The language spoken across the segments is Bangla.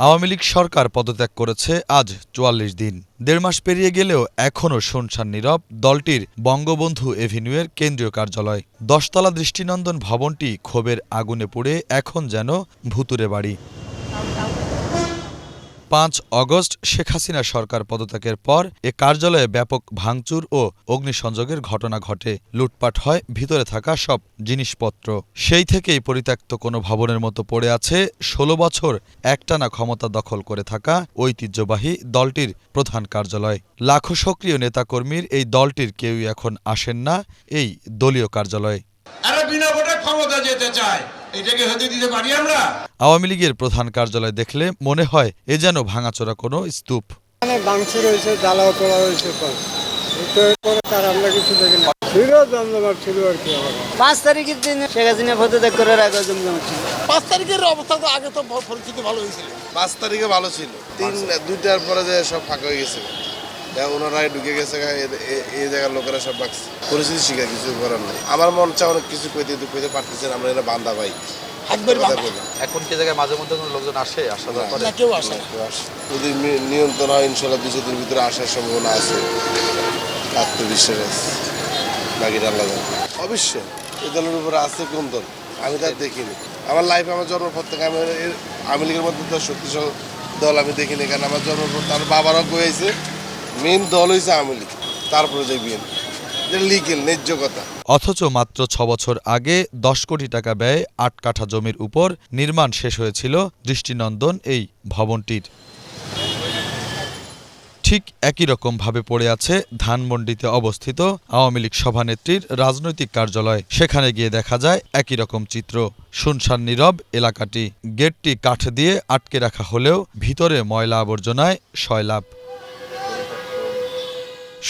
আওয়ামী লীগ সরকার পদত্যাগ করেছে আজ ৪৪ দিন। ১.৫ মাস পেরিয়ে গেলেও এখনও শুনশান নীরব দলটির বঙ্গবন্ধু এভিনিউয়ের কেন্দ্রীয় কার্যালয়। ১০তলা দৃষ্টিনন্দন ভবনটি ক্ষোভের আগুনে পুড়ে এখন যেন ভুতুড়ে বাড়ি। ৫ অগস্ট শেখ হাসিনা সরকার পদত্যাগের পর এ কার্যালয়ে ব্যাপক ভাঙচুর ও অগ্নিসংযোগের ঘটনা ঘটে। লুটপাট হয় ভিতরে থাকা সব জিনিসপত্র। সেই থেকেই পরিত্যক্ত কোনো ভবনের মতো পড়ে আছে ১৬ বছর একটানা ক্ষমতা দখল করে থাকা ঐতিহ্যবাহী দলটির প্রধান কার্যালয়। লাখো সক্রিয় নেতাকর্মীর এই দলটির কেউই এখন আসেন না এই দলীয় কার্যালয়ে। আওয়ামী লীগের প্রধান কার্যালয় দেখলে মনে হয় এ যেন ভাঙাচোরা কোনো স্তূপ। ভাঙচুর হয়েছে, জ্বালাও পোড়া হয়েছে, আমরা কিছু দেখি না। ছিল আর কি। ৫ তারিখের দিন শেখ হাসিনা পদত্যাগ করার আগে জমজমাট ছিল। ৫ তারিখের অবস্থা তো আগে তো পরিস্থিতি ভালো হয়েছিল। ৫ তারিখে ভালো ছিল, ২টার পরে যে সব ফাঁকা হয়ে গেছে, ওনারাই ঢুকে গেছে, এই জায়গার লোকেরা সব বাকছে। পরিস্থিতি শিখা কিছু করার নেই। আমার মন চা অনেক কিছু কইতে পারতেছেন, আমরা এরা বান্দা ভাই। এখন কি জায়গায় মাঝে মধ্যে কোনো লোকজন আসে? আসা দরকার কেউ আসে যদি নিয়ন্ত্রণ হয় ইনশাল্লাহ ২০০ দিনের ভিতরে আসার সম্ভাবনা আছে। আত্মবিশ্বাস আছে, বাকিটা আল্লাহ জানে। অবশ্যই এই দলের উপরে আছে কোন দল আমি তার দেখিনি। আমার লাইফে আমার জন্মপর থেকে আমি আওয়ামী লীগের মধ্যে তো শক্তিশালী দল আমি দেখিনি, কারণ আমার জন্মপর তার বাবারাও কয়েছে মেন দল হয়েছে আওয়ামী লীগ, তারপরে যে বিএনপি। অথচ মাত্র ৬ বছর আগে ১০ কোটি টাকা ব্যয়ে ৮ কাঠা জমির উপর নির্মাণ শেষ হয়েছিল দৃষ্টিনন্দন এই ভবনটির। ঠিক একই রকমভাবে পড়ে আছে ধানমন্ডিতে অবস্থিত আওয়ামী লীগ সভানেত্রীর রাজনৈতিক কার্যালয়। সেখানে গিয়ে দেখা যায় একই রকম চিত্র। শুনশান নীরব এলাকাটি। গেটটি কাঠ দিয়ে আটকে রাখা হলেও ভিতরে ময়লা আবর্জনায় সয়লাব।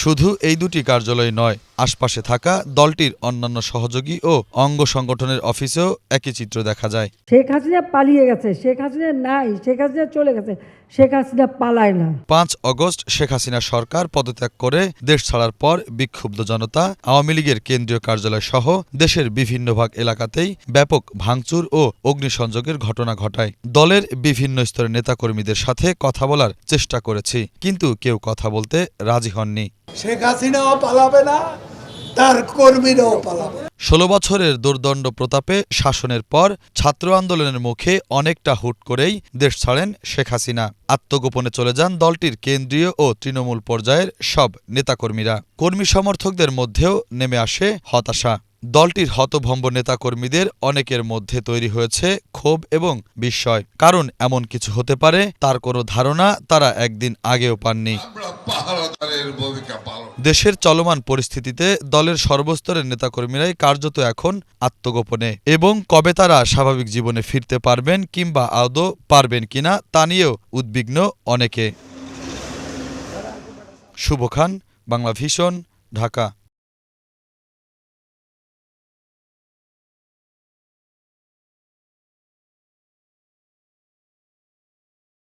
শুধু এই দুটি কার্যালয় নয়, আশপাশে থাকা দলটির অন্যান্য সহযোগী ও অঙ্গ সংগঠনের অফিসেও একই চিত্র দেখা যায়। শেখ হাসিনা পালিয়ে গেছে, শেখ হাসিনা নাই, শেখ হাসিনা চলে গেছে, শেখ হাসিনা পালায় না। ৫ অগস্ট শেখ হাসিনা সরকার পদত্যাগ করে দেশ ছাড়ার পর বিক্ষুব্ধ জনতা আওয়ামী লীগের কেন্দ্রীয় কার্যালয় সহ দেশের বিভিন্ন ভাগ এলাকাতেই ব্যাপক ভাঙচুর ও অগ্নিসংযোগের ঘটনা ঘটায়। দলের বিভিন্ন স্তরের নেতাকর্মীদের সাথে কথা বলার চেষ্টা করেছি, কিন্তু কেউ কথা বলতে রাজি হননি। শেখ হাসিনাও পালাবে না, তার কর্মীরাও পালাবে। ১৬ বছরের দুর্দণ্ড প্রতাপে শাসনের পর ছাত্র আন্দোলনের মুখে অনেকটা হুট করেই দেশ ছাড়েন শেখ হাসিনা। আত্মগোপনে চলে যান দলটির কেন্দ্রীয় ও তৃণমূল পর্যায়ের সব নেতাকর্মীরা। কর্মী সমর্থকদের মধ্যেও নেমে আসে হতাশা। দলটির হতভম্ব নেতাকর্মীদের অনেকের মধ্যে তৈরি হয়েছে ক্ষোভ এবং বিস্ময়। কারণ এমন কিছু হতে পারে তার কোনো ধারণা তারা একদিন আগেও পাননি। দেশের চলমান পরিস্থিতিতে দলের সর্বস্তরের নেতাকর্মীরাই কার্যত এখন আত্মগোপনে, এবং কবে তারা স্বাভাবিক জীবনে ফিরতে পারবেন কিংবা আদৌ পারবেন কিনা তা নিয়েও উদ্বিগ্ন অনেকে। শুভ খান, বাংলা ভিশন, ঢাকা।